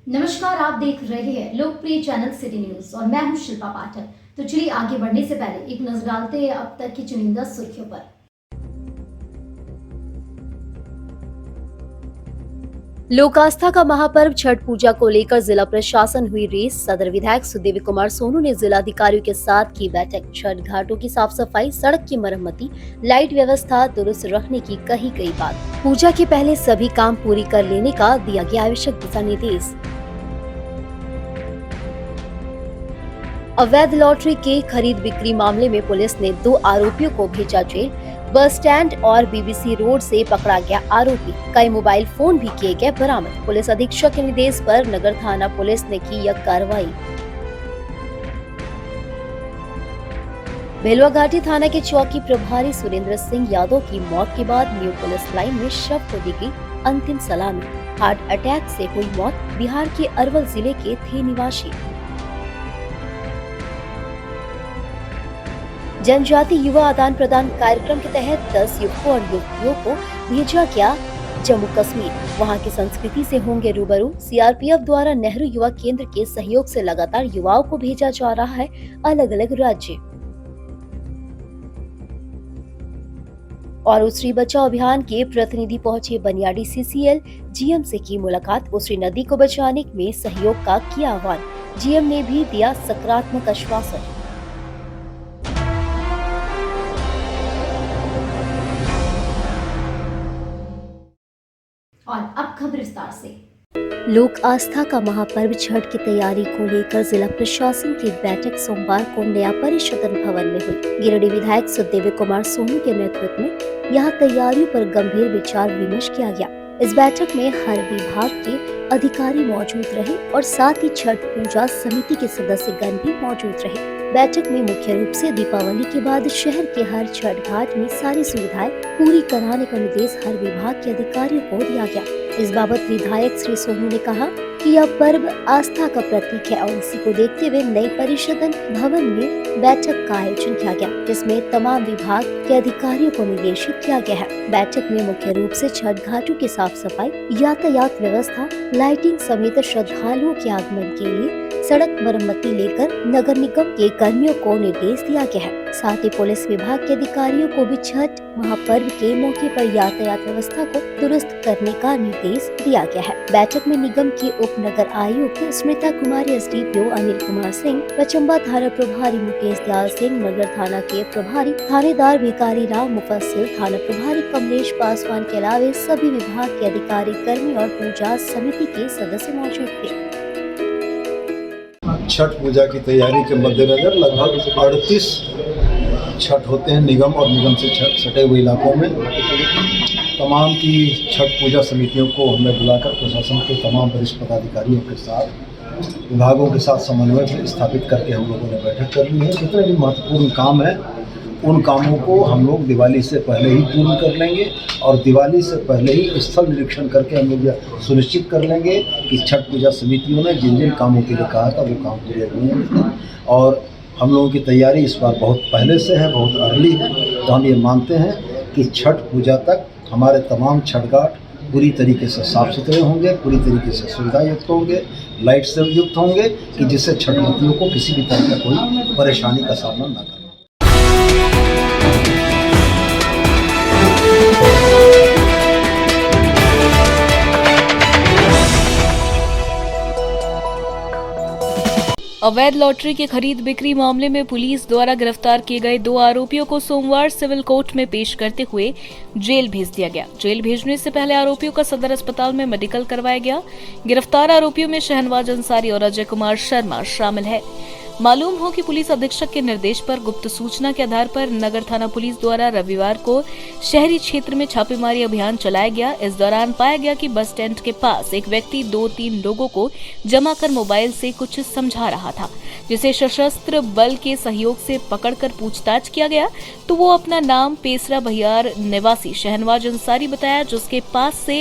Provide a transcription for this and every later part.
नमस्कार, आप देख रहे हैं लोकप्रिय चैनल सिटी न्यूज और मैं हूं शिल्पा पाठक। तो चलिए आगे बढ़ने से पहले एक नजर डालते हैं अब तक की चुनिंदा सुर्खियों पर। लोक आस्था का महापर्व छठ पूजा को लेकर जिला प्रशासन हुई रेस। सदर विधायक सुदेवी कुमार सोनू ने जिलाधिकारियों के साथ की बैठक। छठ घाटों की साफ सफाई, सड़क की मरम्मती, लाइट व्यवस्था दुरुस्त रखने की कही गई बात। पूजा के पहले सभी काम पूरी कर लेने का दिया गया आवश्यक दिशा निर्देश। अवैध लॉटरी के खरीद बिक्री मामले में पुलिस ने 2 आरोपियों को भेजा जेल। बस स्टैंड और बीबीसी रोड से पकड़ा गया आरोपी। कई मोबाइल फोन भी किए गए बरामद। पुलिस अधीक्षक के निर्देश पर नगर थाना पुलिस ने की यह कार्रवाई। बेलवा घाटी थाना के चौकी प्रभारी सुरेंद्र सिंह यादव की मौत के बाद न्यू पुलिस लाइन में शव को दी गई अंतिम सलामी। हार्ट अटैक से हुई मौत। बिहार के अरवल जिले के थे निवासी। जनजाति युवा आदान प्रदान कार्यक्रम के तहत 10 युवकों और युवतियों को भेजा गया जम्मू कश्मीर। वहां की संस्कृति से होंगे रूबरू। सीआरपीएफ द्वारा नेहरू युवा केंद्र के सहयोग से लगातार युवाओं को भेजा जा रहा है अलग अलग राज्य। और उसरी बचाओ अभियान के प्रतिनिधि पहुंचे बनियाडी सीसीएल। जीएम से की मुलाकात। उसरी नदी को बचाने में सहयोग का किया आह्वान। जीएम ने भी दिया सकारात्मक आश्वासन। और अब खबर विस्तार से। लोक आस्था का महापर्व छठ की तैयारी को लेकर जिला प्रशासन की बैठक सोमवार को नया परिषदन भवन में हुई। गिरिडीह विधायक सुदेवी कुमार सोनू के नेतृत्व में यहां तैयारियों पर गंभीर विचार विमर्श किया गया। इस बैठक में हर विभाग के अधिकारी मौजूद रहे और साथ ही छठ पूजा समिति के सदस्यगण भी मौजूद रहे। बैठक में मुख्य रूप से दीपावली के बाद शहर के हर छठ घाट में सारी सुविधाएं पूरी कराने का निर्देश हर विभाग के अधिकारियों को दिया गया। इस बाबत विधायक श्री सोनू ने कहा कि यह पर्व आस्था का प्रतीक है और इसी को देखते हुए नई परिषदन भवन में बैठक का आयोजन किया गया, जिसमें तमाम विभाग के अधिकारियों को निर्देशित किया गया है। बैठक में मुख्य रूप से छठ घाटों की साफ सफाई, यातायात व्यवस्था, लाइटिंग समेत श्रद्धालुओं के आगमन के लिए सड़क मरम्मती लेकर नगर निगम के कर्मियों को निर्देश दिया गया है। साथ ही पुलिस विभाग के अधिकारियों को भी छठ महापर्व के मौके पर यातायात व्यवस्था को दुरुस्त करने का निर्देश दिया गया है। बैठक में निगम की उप नगर आयुक्त स्मिता कुमारी, एसडीपीओ अनिल कुमार सिंह, पचम्बा थाना प्रभारी मुकेश दयाल सिंह, नगर थाना के प्रभारी थानेदार भिकारी राव मुफस्सिल, थाना प्रभारी कमलेश पासवान के अलावा सभी विभाग के अधिकारी, कर्मी और पूजा समिति के सदस्य मौजूद थे। छठ पूजा की तैयारी के मद्देनजर लगभग 38 छठ होते हैं निगम और निगम से सटे हुए इलाकों में। तमाम की छठ पूजा समितियों को हमने बुलाकर प्रशासन के तमाम वरिष्ठ पदाधिकारियों के साथ, विभागों के साथ समन्वय स्थापित करके हम लोगों ने बैठक कर ली है। जितने भी महत्वपूर्ण काम हैं उन कामों को हम लोग दिवाली से पहले ही पूर्ण कर लेंगे और दिवाली से पहले ही स्थल निरीक्षण करके हम लोग यह सुनिश्चित कर लेंगे कि छठ पूजा समितियों ने जिन जिन कामों के लिए कहा था वो काम पूरे हुए हैं। और हम लोगों की तैयारी इस बार बहुत पहले से है, बहुत अर्ली है। तो हम ये मानते हैं कि छठ पूजा तक हमारे तमाम छठ घाट पूरी तरीके से साफ सुथरे होंगे, पूरी तरीके से सुविधा युक्त होंगे, लाइट से युक्त होंगे कि जिससे छठवतियों को किसी भी तरह का कोई परेशानी का सामना न करना। अवैध लॉटरी के खरीद बिक्री मामले में पुलिस द्वारा गिरफ्तार किए गए 2 आरोपियों को सोमवार सिविल कोर्ट में पेश करते हुए जेल भेज दिया गया। जेल भेजने से पहले आरोपियों का सदर अस्पताल में मेडिकल करवाया गया। गिरफ्तार आरोपियों में शहनवाज अंसारी और अजय कुमार शर्मा शामिल है। मालूम हो कि पुलिस अधीक्षक के निर्देश पर गुप्त सूचना के आधार पर नगर थाना पुलिस द्वारा रविवार को शहरी क्षेत्र में छापेमारी अभियान चलाया गया। इस दौरान पाया गया कि बस स्टैंड के पास एक व्यक्ति 2-3 लोगों को जमा कर मोबाइल से कुछ समझा रहा था, जिसे सशस्त्र बल के सहयोग से पकड़कर पूछताछ किया गया तो वो अपना नाम पेसरा बहियार निवासी शहनवाज अंसारी बताया, जिसके पास से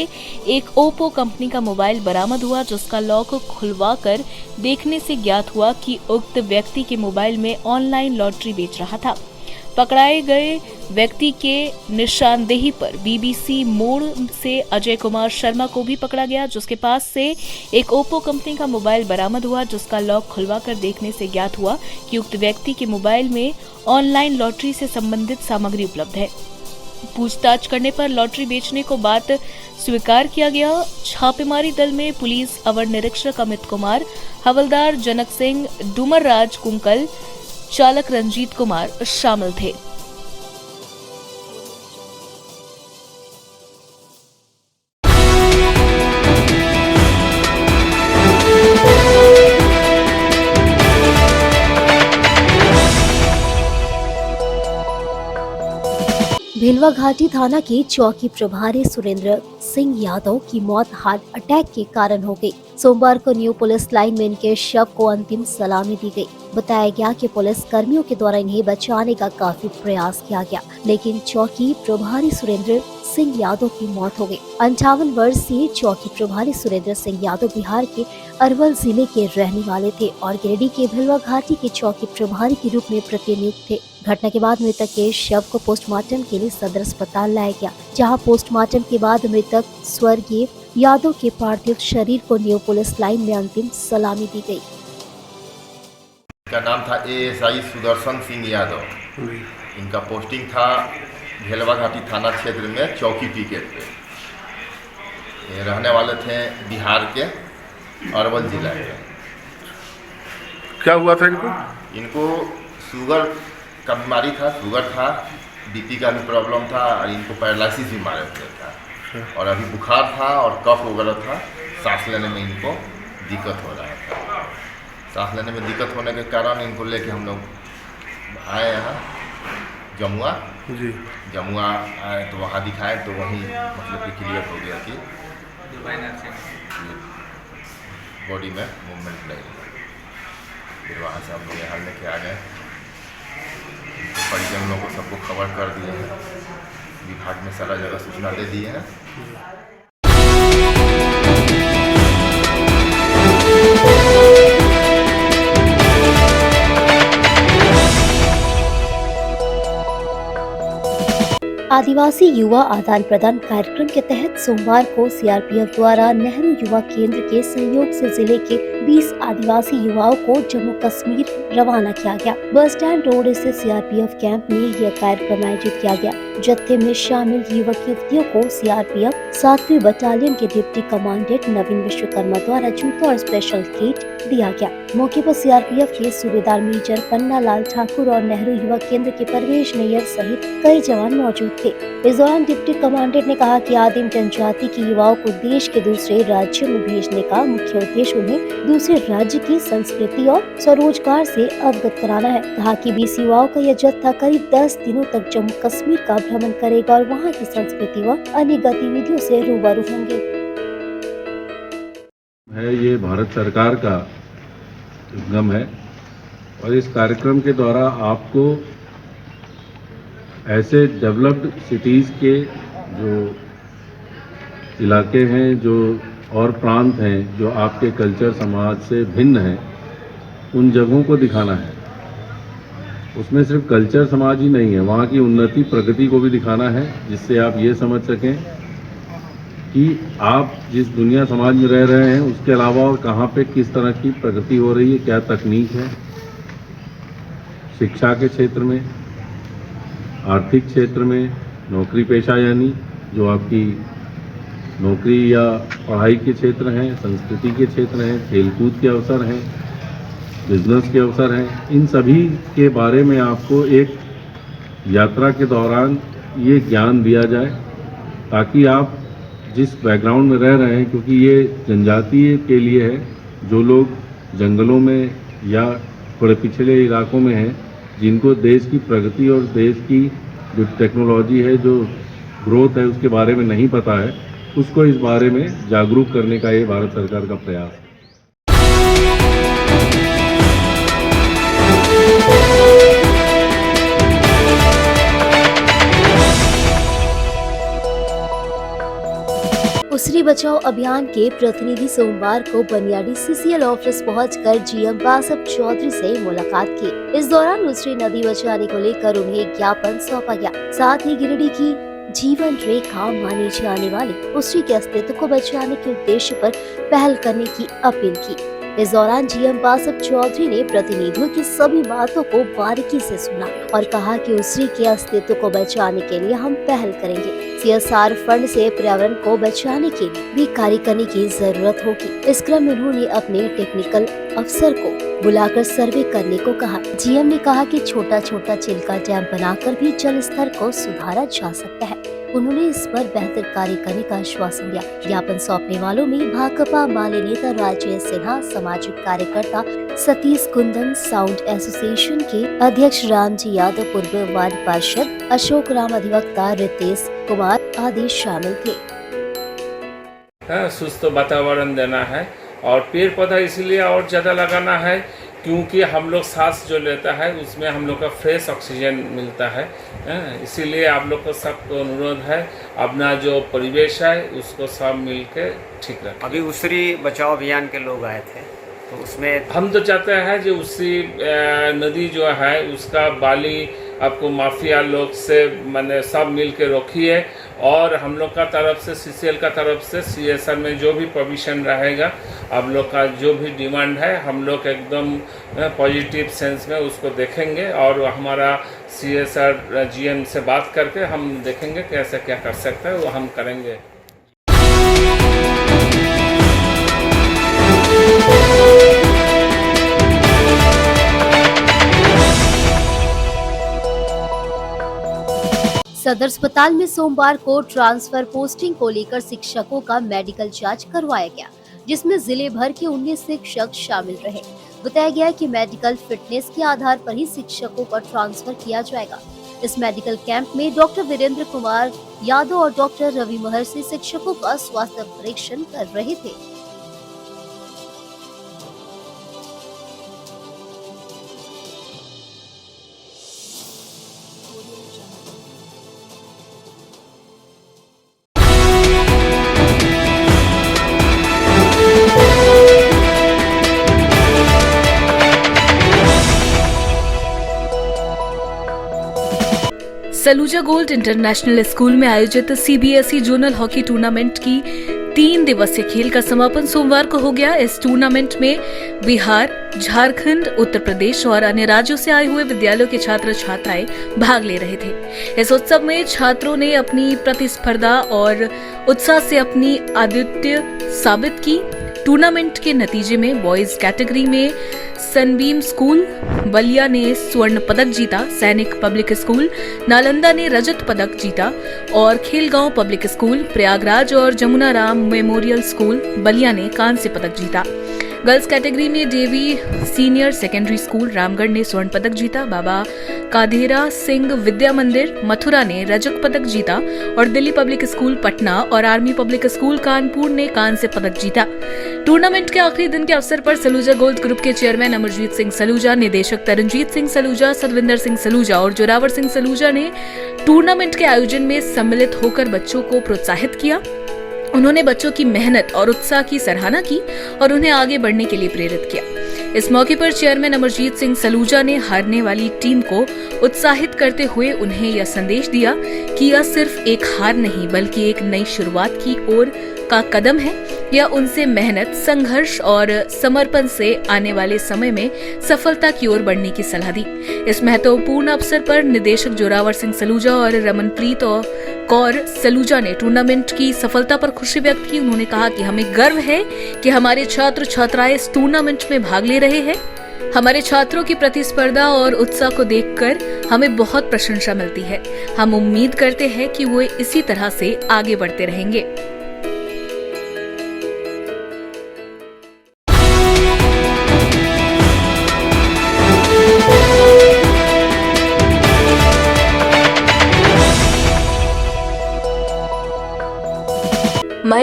एक ओप्पो कंपनी का मोबाइल बरामद हुआ, जिसका लॉक खुलवाकर देखने से ज्ञात हुआ कि उक्त व्यक्ति के मोबाइल में ऑनलाइन लॉटरी बेच रहा था। पकड़ाए गए व्यक्ति के निशानदेही पर बीबीसी मोड़ से अजय कुमार शर्मा को भी पकड़ा गया, जिसके पास से एक ओप्पो कंपनी का मोबाइल बरामद हुआ, जिसका लॉक खुलवाकर देखने से ज्ञात हुआ कि उक्त व्यक्ति के मोबाइल में ऑनलाइन लॉटरी से संबंधित सामग्री उपलब्ध है। पूछताछ करने पर लॉटरी बेचने को बात स्वीकार किया गया। छापेमारी दल में पुलिस अवर निरीक्षक अमित कुमार, हवलदार जनक सिंह, डूमर राज कुंकल, चालक रंजीत कुमार शामिल थे। भिलवा घाटी थाना के चौकी प्रभारी सुरेंद्र सिंह यादव की मौत हार्ट अटैक के कारण हो गई। सोमवार को न्यू पुलिस लाइन में इनके शव को अंतिम सलामी दी गई। बताया गया कि पुलिस कर्मियों के द्वारा इन्हें बचाने का काफी प्रयास किया गया, लेकिन चौकी प्रभारी सुरेंद्र सिंह यादव की मौत हो गई। 58 वर्षीय चौकी प्रभारी सुरेंद्र सिंह यादव बिहार के अरवल जिले के रहने वाले थे और गिरिडीह के भिलवा घाटी के चौकी प्रभारी के रूप में प्रतिनियुक्त थे। घटना के बाद मृतक के शव को पोस्टमार्टम के लिए सदर अस्पताल लाया गया, जहां पोस्टमार्टम के बाद मृतक स्वर्गीय यादव के पार्थिव शरीर को न्यू पुलिस लाइन में अंतिम सलामी दी गई। इनका नाम था एएसआई सुदर्शन सिंह यादव। इनका पोस्टिंग था भेलवा घाटी थाना क्षेत्र में चौकी पिकेट पे। ये रहने वाले थे बिहार के अरवल जिला के। क्या हुआ था इनको? इनको शुगर का बीमारी था, शुगर था, बीपी का भी प्रॉब्लम था और इनको पैरालिसिस भी मारे हुए था और अभी बुखार था और कफ वगैरह था। सांस लेने में इनको दिक्कत हो रहा था। सांस लेने में दिक्कत होने के कारण इनको लेके हम लोग आए यहाँ जमुआ। जी। जमुआ आए तो वहाँ दिखाए तो वहीं मतलब कि क्लियर हो गया कि बॉडी में मूवमेंट नहीं है। फिर वहाँ से हम लोग यहाँ लेके आ गए, तो परिजन लोगों को सबको खबर कर दिए हैं, विभाग में सारा जगह सूचना दे दिए हैं। आदिवासी युवा आदान प्रदान कार्यक्रम के तहत सोमवार को सीआरपीएफ द्वारा नेहरू युवा केंद्र के सहयोग से जिले के 20 आदिवासी युवाओं को जम्मू कश्मीर रवाना किया गया। बस स्टैंड रोड स्थित सीआरपीएफ कैंप में यह कार्यक्रम आयोजित किया गया। जत्थे में शामिल युवक युवतियों को सीआरपीएफ 7वीं बटालियन के डिप्टी कमांडेंट नवीन विश्वकर्मा द्वारा जूता और स्पेशल किट दिया गया। मौके पर सीआरपीएफ के सूबेदार मेजर पन्ना लाल ठाकुर और नेहरू युवा केंद्र के परवेश नैयर सहित कई जवान मौजूद थे। इस दौरान डिप्टी कमांडेंट ने कहा कि आदिम जनजाति के युवाओं को देश के दूसरे राज्यों में भेजने का मुख्य उद्देश्य उन्हें दूसरे राज्य की संस्कृति और स्वरोजगार से अवगत कराना है। कहा कि 20 युवाओं का यह जत्था करीब 10 दिनों तक जम्मू कश्मीर का भ्रमण करेगा और वहाँ की संस्कृति व अन्य गतिविधियों से रूबरू होंगे। ये भारत सरकार का उद्यम है और इस कार्यक्रम के द्वारा आपको ऐसे डेवलप्ड सिटीज़ के जो इलाके हैं, जो और प्रांत हैं जो आपके कल्चर समाज से भिन्न हैं, उन जगहों को दिखाना है। उसमें सिर्फ कल्चर समाज ही नहीं है, वहाँ की उन्नति प्रगति को भी दिखाना है, जिससे आप ये समझ सकें कि आप जिस दुनिया समाज में रह रहे हैं उसके अलावा और कहाँ पे किस तरह की प्रगति हो रही है, क्या तकनीक है शिक्षा के क्षेत्र में, आर्थिक क्षेत्र में, नौकरी पेशा यानी जो आपकी नौकरी या पढ़ाई के क्षेत्र हैं, संस्कृति के क्षेत्र हैं, खेलकूद के अवसर हैं, बिजनेस के अवसर हैं। इन सभी के बारे में आपको एक यात्रा के दौरान ये ज्ञान दिया जाए ताकि आप जिस बैकग्राउंड में रह रहे हैं, क्योंकि ये जनजातीय के लिए है, जो लोग जंगलों में या थोड़े पिछड़े इलाकों में हैं, जिनको देश की प्रगति और देश की जो टेक्नोलॉजी है, जो ग्रोथ है, उसके बारे में नहीं पता है, उसको इस बारे में जागरूक करने का ये भारत सरकार का प्रयास है। उसरी बचाओ अभियान के प्रतिनिधि सोमवार को बनियाडी सीसीएल ऑफिस पहुंचकर जीएम वासव चौधरी से मुलाकात की। इस दौरान उसरी नदी बचाने को लेकर उन्हें ज्ञापन सौंपा गया। साथ ही गिरिडीह की जीवन रेखा मानी जाने वाली उसरी के अस्तित्व को बचाने के उद्देश्य पर पहल करने की अपील की। इस दौरान जीएम वासव चौधरी ने प्रतिनिधियों की सभी बातों को बारीकी से सुना और कहा कि उसरी के अस्तित्व को बचाने के लिए हम पहल करेंगे। CSR फंड से पर्यावरण को बचाने के लिए भी कार्य करने की जरूरत होगी। इस क्रम में उन्होंने अपने टेक्निकल अफसर को बुलाकर सर्वे करने को कहा। जीएम ने कहा कि छोटा छोटा चिल्का डैम बनाकर भी जल स्तर को सुधारा जा सकता है। उन्होंने इस पर बेहतर कार्य करने का आश्वासन दिया। ज्ञापन सौंपने वालों में भाकपा माले नेता राजेश सिन्हा, सामाजिक कार्यकर्ता सतीश कुंदन, साउंड एसोसिएशन के अध्यक्ष रामजी यादव, पूर्व वार्ड पार्षद अशोक राम, अधिवक्ता रितेश कुमार आदि शामिल थे। सुस्त वातावरण देना है और पेड़ पौधा इसीलिए और ज़्यादा लगाना है क्योंकि हम लोग सांस जो लेता है उसमें हम लोग का फ्रेश ऑक्सीजन मिलता है। इसीलिए आप लोग को सबको अनुरोध है अपना जो परिवेश है उसको सब मिल के ठीक रखें। अभी उसरी बचाओ अभियान के लोग आए थे तो उसमें हम तो चाहते हैं जो उसी नदी जो है उसका बाली आपको माफिया लोग से मैंने सब मिल के रोकिए और हम लोग का तरफ से CCL का तरफ से CSR में जो भी प्रोविजन रहेगा आप लोग का जो भी डिमांड है हम लोग एकदम पॉजिटिव सेंस में उसको देखेंगे और हमारा CSR GM से बात करके हम देखेंगे कैसे क्या कर सकते हैं वो हम करेंगे। सदर अस्पताल में सोमवार को ट्रांसफर पोस्टिंग को लेकर शिक्षकों का मेडिकल जांच करवाया गया, जिसमें जिले भर के 19 शिक्षक शामिल रहे। बताया गया कि मेडिकल फिटनेस के आधार पर ही शिक्षकों का ट्रांसफर किया जाएगा। इस मेडिकल कैंप में डॉक्टर वीरेंद्र कुमार यादव और डॉक्टर रवि महर्षि शिक्षकों का स्वास्थ्य परीक्षण कर रहे थे। सलूजा गोल्ड इंटरनेशनल स्कूल में आयोजित CBSE जोनल हॉकी टूर्नामेंट की 3 दिवसीय खेल का समापन सोमवार को हो गया। इस टूर्नामेंट में बिहार, झारखंड, उत्तर प्रदेश और अन्य राज्यों से आए हुए विद्यालयों के छात्र छात्राएं भाग ले रहे थे। इस उत्सव में छात्रों ने अपनी प्रतिस्पर्धा और उत्साह से अपनी अद्वितीय साबित की। टूर्नामेंट के नतीजे में बॉयज कैटेगरी में सनबीम स्कूल बलिया ने स्वर्ण पदक जीता, सैनिक पब्लिक स्कूल नालंदा ने रजत पदक जीता और खेलगांव पब्लिक स्कूल प्रयागराज और जमुना राम मेमोरियल स्कूल बलिया ने कांस्य पदक जीता। गर्ल्स कैटेगरी में देवी सीनियर सेकेंडरी स्कूल रामगढ़ ने स्वर्ण पदक जीता, बाबा कादेरा सिंह विद्या मंदिर मथुरा ने रजत पदक जीता और दिल्ली पब्लिक स्कूल पटना और आर्मी पब्लिक स्कूल कानपुर ने कांस्य पदक जीता। टूर्नामेंट के आखिरी दिन के अवसर पर सलूजा गोल्ड ग्रुप के चेयरमैन अमरजीत सिंह सलूजा, निदेशक तरनजीत सिंह सलूजा, सतविंदर सिंह सलूजा और जोरावर सिंह सलूजा ने टूर्नामेंट के आयोजन में सम्मिलित होकर बच्चों को प्रोत्साहित किया। उन्होंने बच्चों की मेहनत और उत्साह की सराहना की और उन्हें आगे बढ़ने के लिए प्रेरित किया। इस मौके पर चेयरमैन अमरजीत सिंह सलूजा ने हारने वाली टीम को उत्साहित करते हुए उन्हें यह संदेश दिया कि यह सिर्फ एक हार नहीं बल्कि एक नई शुरुआत की ओर का कदम है। यह उनसे मेहनत, संघर्ष और समर्पण से आने वाले समय में सफलता की ओर बढ़ने की सलाह दी। इस महत्वपूर्ण अवसर पर निदेशक जोरावर सिंह सलूजा और रमनप्रीत कौर सलूजा ने टूर्नामेंट की सफलता पर खुशी व्यक्त की। उन्होंने कहा कि हमें गर्व है कि हमारे छात्र छात्राएं इस टूर्नामेंट में भाग ले रहे हैं। हमारे छात्रों की प्रतिस्पर्धा और उत्साह को देखकर हमें बहुत प्रशंसा मिलती है। हम उम्मीद करते हैं कि वो इसी तरह से आगे बढ़ते रहेंगे।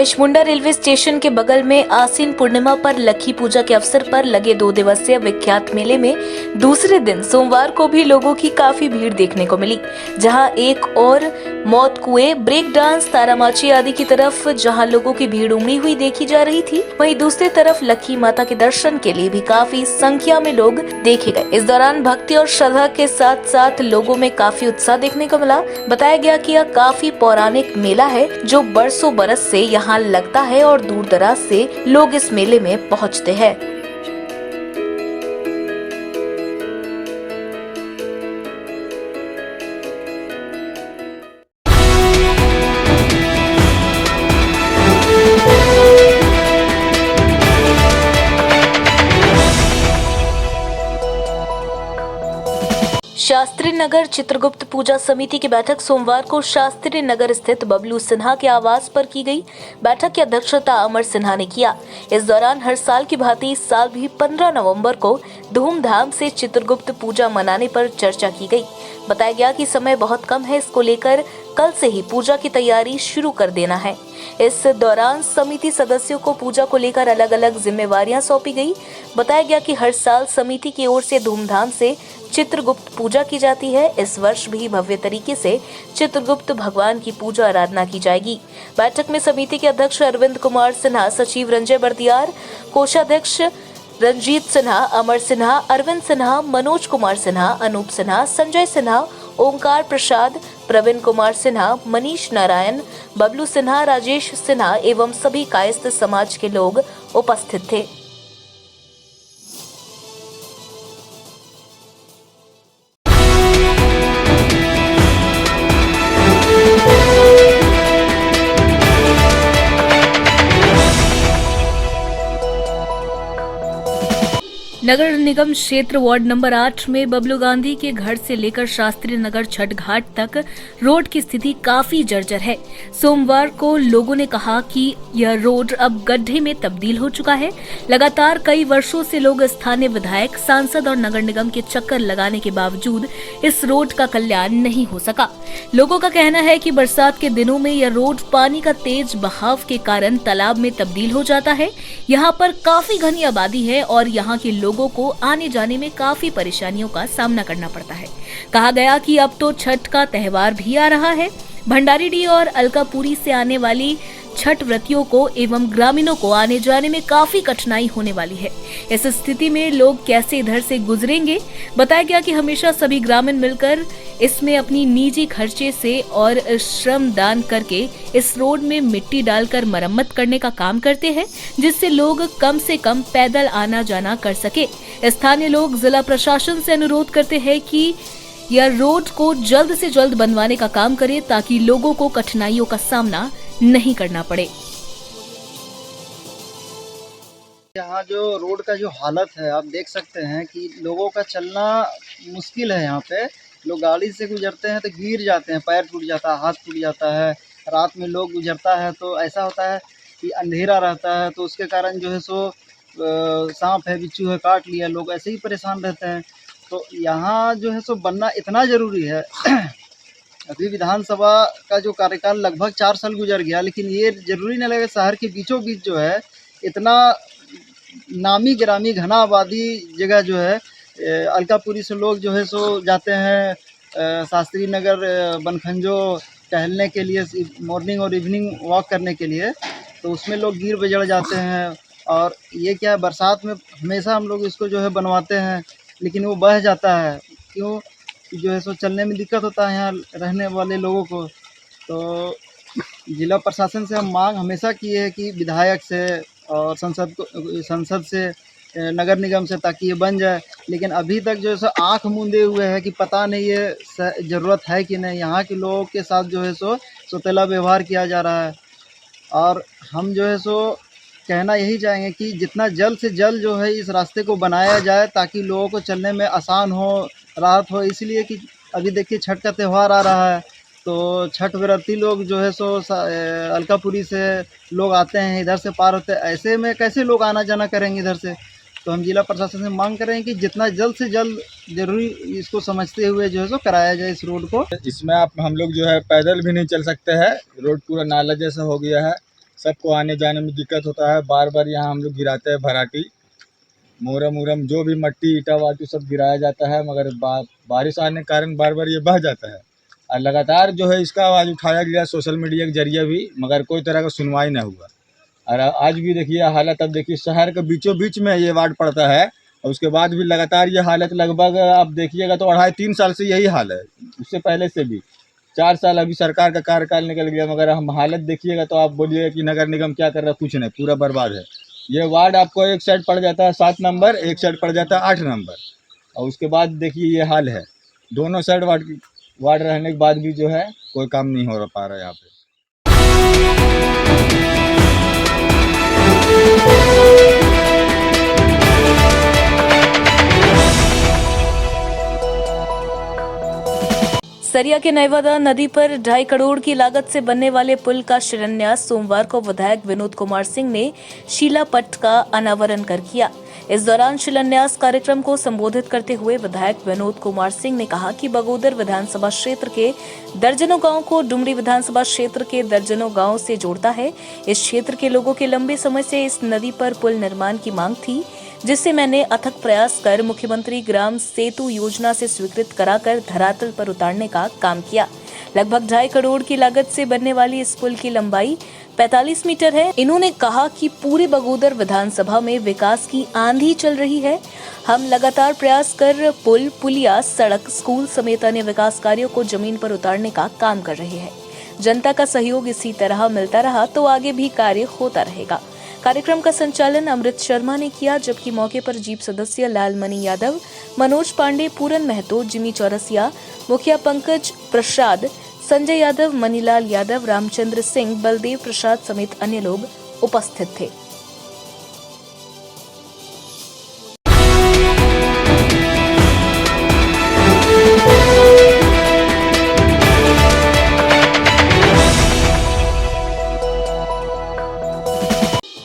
महेश मुंडा रेलवे स्टेशन के बगल में आसीन पूर्णिमा पर लक्खी पूजा के अवसर पर लगे 2 दिवसीय विख्यात मेले में दूसरे दिन सोमवार को भी लोगों की काफी भीड़ देखने को मिली, जहां एक और मौत कुएं, ब्रेक डांस, तारामाची आदि की तरफ जहां लोगों की भीड़ उमड़ी हुई देखी जा रही थी, वहीं दूसरी तरफ लक्खी माता के दर्शन के लिए भी काफी संख्या में लोग देखे गए। इस दौरान भक्ति और श्रद्धा के साथ साथ लोगों में काफी उत्साह देखने को मिला। बताया गया कि यह काफी पौराणिक मेला है जो बरसों बरस से यहाँ लगता है और दूर दराज से लोग इस मेले में पहुँचते हैं। शास्त्री नगर चित्रगुप्त पूजा समिति की बैठक सोमवार को शास्त्री नगर स्थित बबलू सिन्हा के आवास पर की गई। बैठक की अध्यक्षता अमर सिन्हा ने किया। इस दौरान हर साल की भांति इस साल भी 15 नवंबर को धूमधाम से चित्रगुप्त पूजा मनाने पर चर्चा की गई। बताया गया कि समय बहुत कम है, इसको लेकर कल से ही पूजा की तैयारी शुरू कर देना है। इस दौरान समिति सदस्यों को पूजा को लेकर अलग अलग जिम्मेवारियां सौंपी गई। बताया गया कि हर साल समिति की ओर से धूमधाम से चित्रगुप्त पूजा की जाती है। इस वर्ष भी भव्य तरीके से चित्रगुप्त भगवान की पूजा आराधना की जाएगी। बैठक में समिति के अध्यक्ष अरविंद कुमार सिन्हा, सचिव रंजय बर्दियार, कोषाध्यक्ष रंजीत सिन्हा, अमर सिन्हा, अरविंद सिन्हा, मनोज कुमार सिन्हा, अनूप सिन्हा, संजय सिन्हा, ओंकार प्रसाद, प्रवीण कुमार सिन्हा, मनीष नारायण, बबलू सिन्हा, राजेश सिन्हा एवं सभी कायस्थ समाज के लोग उपस्थित थे। नगर निगम क्षेत्र वार्ड नंबर 8 में बबलू गांधी के घर से लेकर शास्त्री नगर छठ घाट तक रोड की स्थिति काफी जर्जर है। सोमवार को लोगों ने कहा कि यह रोड अब गड्ढे में तब्दील हो चुका है। लगातार कई वर्षों से लोग स्थानीय विधायक, सांसद और नगर निगम के चक्कर लगाने के बावजूद इस रोड का कल्याण नहीं हो सका। लोगों का कहना है कि बरसात के दिनों में यह रोड पानी का तेज बहाव के कारण तालाब में तब्दील हो जाता है। यहाँ पर काफी घनी आबादी है और यहाँ के लोगों को आने जाने में काफी परेशानियों का सामना करना पड़ता है। कहा गया कि अब तो छठ का त्योहार भी आ रहा है। भंडारीडीह और अलकापुरी से आने वाली छठ व्रतियों को एवं ग्रामीणों को आने जाने में काफी कठिनाई होने वाली है। इस स्थिति में लोग कैसे इधर से गुजरेंगे? बताया गया कि हमेशा सभी ग्रामीण मिलकर इसमें अपनी निजी खर्चे से और श्रम दान करके इस रोड में मिट्टी डालकर मरम्मत करने का काम करते हैं, जिससे लोग कम से कम पैदल आना जाना कर सके। स्थानीय लोग जिला प्रशासन से अनुरोध करते हैं कि यह रोड को जल्द से जल्द बनवाने का काम करे ताकि लोगों को कठिनाइयों का सामना नहीं करना पड़े। यहाँ जो रोड का जो हालत है आप देख सकते हैं कि लोगों का चलना मुश्किल है। यहाँ पे लोग गाड़ी से गुजरते हैं तो गिर जाते हैं, पैर टूट जाता है, हाथ टूट जाता है। रात में लोग गुजरता है तो ऐसा होता है कि अंधेरा रहता है, तो उसके कारण जो है सो सांप है, बिच्छू है, काट लिया, लोग ऐसे ही परेशान रहते हैं। तो यहाँ जो है सो बनना इतना ज़रूरी है। अभी विधानसभा का जो कार्यकाल लगभग 4 साल गुजर गया, लेकिन ये ज़रूरी नहीं लगा। शहर के बीचों बीच जो है इतना नामी गिरामी घना आबादी जगह जो है, अलकापुरी से लोग जो है सो जाते हैं शास्त्री नगर, बनखंजो टहलने के लिए, मॉर्निंग और इवनिंग वॉक करने के लिए, तो उसमें लोग गिर बजड़ जाते हैं। और ये क्या है, बरसात में हमेशा हम लोग इसको जो है बनवाते हैं, लेकिन वो बह जाता है। क्यों? जो है सो चलने में दिक्कत होता है यहाँ रहने वाले लोगों को। तो जिला प्रशासन से हम मांग हमेशा की है कि विधायक से और संसद से, नगर निगम से, ताकि ये बन जाए। लेकिन अभी तक जो है सो आँख मूंदे हुए है कि पता नहीं ये ज़रूरत है कि नहीं। यहाँ के लोगों के साथ जो है सो सौतेला व्यवहार किया जा रहा है। और हम जो है सो कहना यही चाहेंगे कि जितना जल्द से जल्द जो है इस रास्ते को बनाया जाए ताकि लोगों को चलने में आसान हो, राहत हो। इसलिए कि अभी देखिए छठ का त्यौहार आ रहा है, तो छठ व्रती लोग जो है सो अलकापुरी से लोग आते हैं, इधर से पार होते हैं। ऐसे में कैसे लोग आना जाना करेंगे इधर से? तो हम जिला प्रशासन से मांग कर रहे हैं कि जितना जल्द से जल्द जरूरी इसको समझते हुए जो है सो कराया जाए इस रोड को। इसमें आप हम लोग जो है पैदल भी नहीं चल सकते हैं, रोड पूरा नाला जैसा हो गया है। सबको आने जाने में दिक्कत होता है। बार बार यहाँ हम लोग गिराते हैं भराटी, मोरम जो भी मट्टी ईटा वाटी सब गिराया जाता है, मगर बारिश आने के कारण बार बार ये बह जाता है। और लगातार जो है इसका आवाज़ उठाया गया सोशल मीडिया के जरिए भी, मगर कोई तरह का सुनवाई न हुआ। और आज भी देखिए हालत, अब देखिए शहर के बीचों बीच में ये वार्ड पड़ता है और उसके बाद भी लगातार ये हालत, लगभग आप देखिएगा तो 2.5-3 साल से यही हाल है। उससे पहले से भी 4 साल अभी सरकार का कार्यकाल निकल गया, मगर हम हालत देखिएगा तो आप बोलिएगा कि नगर निगम क्या कर रहा है, कुछ नहीं, पूरा बर्बाद है। ये वार्ड आपको एक साइड पड़ जाता है 7 नंबर, एक साइड पड़ जाता है 8 नंबर, और उसके बाद देखिए ये हाल है। दोनों साइड वार्ड रहने के बाद भी जो है कोई काम नहीं हो पा रहा है यहाँ पे। सरिया के नर्मदा नदी पर 2.5 करोड़ की लागत से बनने वाले पुल का शिलान्यास सोमवार को विधायक विनोद कुमार सिंह ने शिलापट्ट का अनावरण कर किया। इस दौरान शिलान्यास कार्यक्रम को संबोधित करते हुए विधायक विनोद कुमार सिंह ने कहा कि बगोदर विधानसभा क्षेत्र के दर्जनों गांव को डुमरी विधानसभा क्षेत्र के दर्जनों गांव से जोड़ता है। इस क्षेत्र के लोगों के लंबे समय से इस नदी पर पुल निर्माण की मांग थी, जिससे मैंने अथक प्रयास कर मुख्यमंत्री ग्राम सेतु योजना से स्वीकृत कराकर धरातल पर उतारने का काम किया। लगभग 2.5 करोड़ की लागत से बनने वाली इस पुल की लंबाई 45 मीटर है। इन्होंने कहा कि पूरे बगोदर विधानसभा में विकास की आंधी चल रही है। हम लगातार प्रयास कर पुल, पुलिया, सड़क, स्कूल समेत अन्य विकास कार्यों को जमीन पर उतारने का काम कर रहे हैं। जनता का सहयोग इसी तरह मिलता रहा तो आगे भी कार्य होता रहेगा। कार्यक्रम का संचालन अमृत शर्मा ने किया, जबकि मौके पर जीप सदस्य लालमणि यादव, मनोज पांडे, पूरन महतो, जिमी चौरसिया, मुखिया पंकज प्रसाद, संजय यादव, मनीलाल यादव, रामचंद्र सिंह, बलदेव प्रसाद समेत अन्य लोग उपस्थित थे।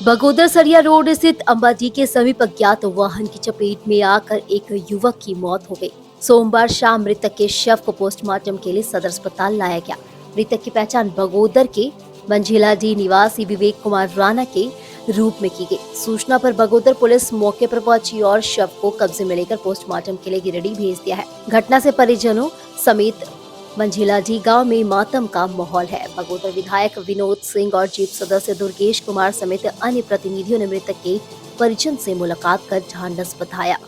बगोदर सरिया रोड स्थित अंबाजी के समीप अज्ञात वाहन की चपेट में आकर एक युवक की मौत हो गई। सोमवार शाम मृतक के शव को पोस्टमार्टम के लिए सदर अस्पताल लाया गया। मृतक की पहचान बगोदर के मंझिलाडी निवासी विवेक कुमार राणा के रूप में की गई। सूचना पर बगोदर पुलिस मौके पर पहुंची और शव को कब्जे में लेकर पोस्टमार्टम के लिए गिरिडीह भेज दिया है। घटना से परिजनों समेत मंझिलाडी गांव में मातम का माहौल है। बगोदर विधायक विनोद सिंह और जीप सदस्य दुर्गेश कुमार समेत अन्य प्रतिनिधियों ने मृतक के परिजन से मुलाकात कर ढांढस बंधाया।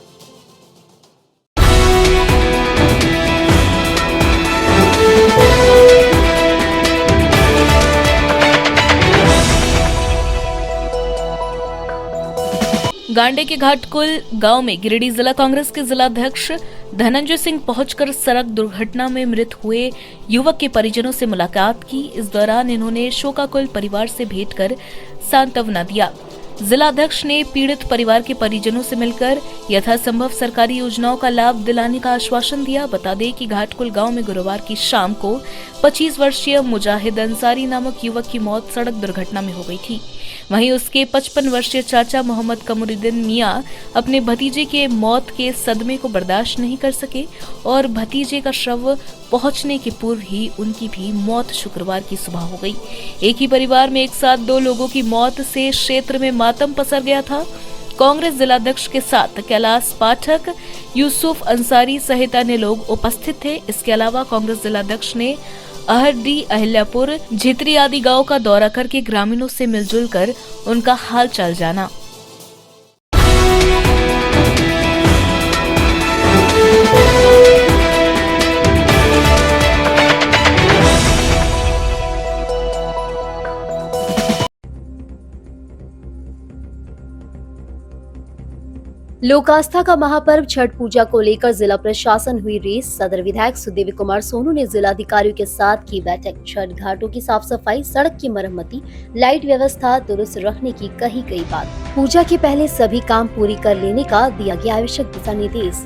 गांडे के घाटकुल गांव में गिरिडीह जिला कांग्रेस के जिलाध्यक्ष धनंजय सिंह पहुंचकर सड़क दुर्घटना में मृत हुए युवक के परिजनों से मुलाकात की। इस दौरान इन्होंने शोकाकुल परिवार से भेंट कर सांत्वना दिया। जिलाध्यक्ष ने पीड़ित परिवार के परिजनों से मिलकर यथासंभव सरकारी योजनाओं का लाभ दिलाने का आश्वासन दिया। बता दें कि घाटकुल गांव में गुरुवार की शाम को 25 वर्षीय मुजाहिद अंसारी नामक युवक की मौत सड़क दुर्घटना में हो गई थी। वहीं उसके 55 वर्षीय चाचा मोहम्मद कमरुद्दीन मियां अपने भतीजे के मौत के सदमे को बर्दाश्त नहीं कर सके और भतीजे का शव पहुंचने के पूर्व ही उनकी भी मौत शुक्रवार की सुबह हो गई। एक ही परिवार में एक साथ 2 लोगों की मौत से क्षेत्र में मातम पसर गया था। कांग्रेस जिलाध्यक्ष के साथ कैलाश पाठक, यूसुफ अंसारी सहित अन्य लोग उपस्थित थे। इसके अलावा कांग्रेस जिलाध्यक्ष ने अहरडी, अहिल्यापुर, झित्री आदि गांव का दौरा करके ग्रामीणों से मिलजुल कर उनका हाल चाल जाना। लोक आस्था का महापर्व छठ पूजा को लेकर जिला प्रशासन हुई रेस। सदर विधायक सुदेवी कुमार सोनू ने जिलाधिकारियों के साथ की बैठक। छठ घाटों की साफ सफाई, सड़क की मरम्मती, लाइट व्यवस्था दुरुस्त रखने की कही गई बात। पूजा के पहले सभी काम पूरी कर लेने का दिया गया आवश्यक दिशा निर्देश।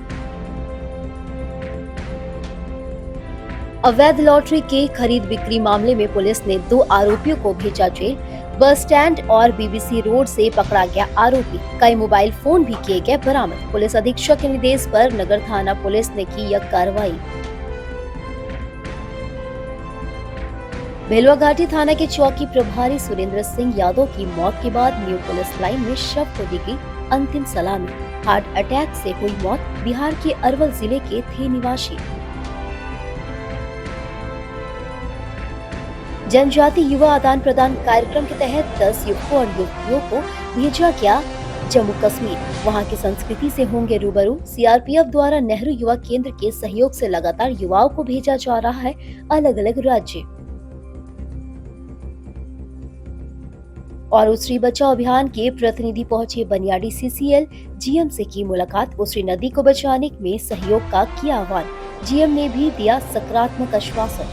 अवैध लॉटरी के खरीद बिक्री मामले में पुलिस ने 2 आरोपियों को भेजा जेल। बस स्टैंड और बीबीसी रोड से पकड़ा गया आरोपी। कई मोबाइल फोन भी किए गए बरामद। पुलिस अधीक्षक के निर्देश पर नगर थाना पुलिस ने की यह कार्रवाई। बेलवा घाटी थाना के चौकी प्रभारी सुरेंद्र सिंह यादव की मौत के बाद न्यू पुलिस लाइन में शव को दी गई अंतिम सलामी। हार्ट अटैक से हुई मौत। बिहार के अरवल जिले के थे निवासी। जनजाति युवा आदान प्रदान कार्यक्रम के तहत 10 युवकों और युवतियों को भेजा गया जम्मू कश्मीर। वहां की संस्कृति से होंगे रूबरू। सीआरपीएफ द्वारा नेहरू युवा केंद्र के सहयोग से लगातार युवाओं को भेजा जा रहा है अलग अलग राज्य। और उसरी बचाओ अभियान के प्रतिनिधि पहुंचे बनियाडी सीसीएल। जीएम से की मुलाकात। उसरी नदी को बचाने में सहयोग का किया आह्वान। जीएम ने भी दिया सकारात्मक आश्वासन।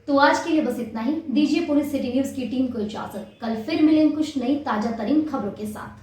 तो आज के लिए बस इतना ही। दीजिए पुलिस सिटी न्यूज की टीम को इजाजत। कल फिर मिलेंगे कुछ नई ताजा तरीन खबरों के साथ।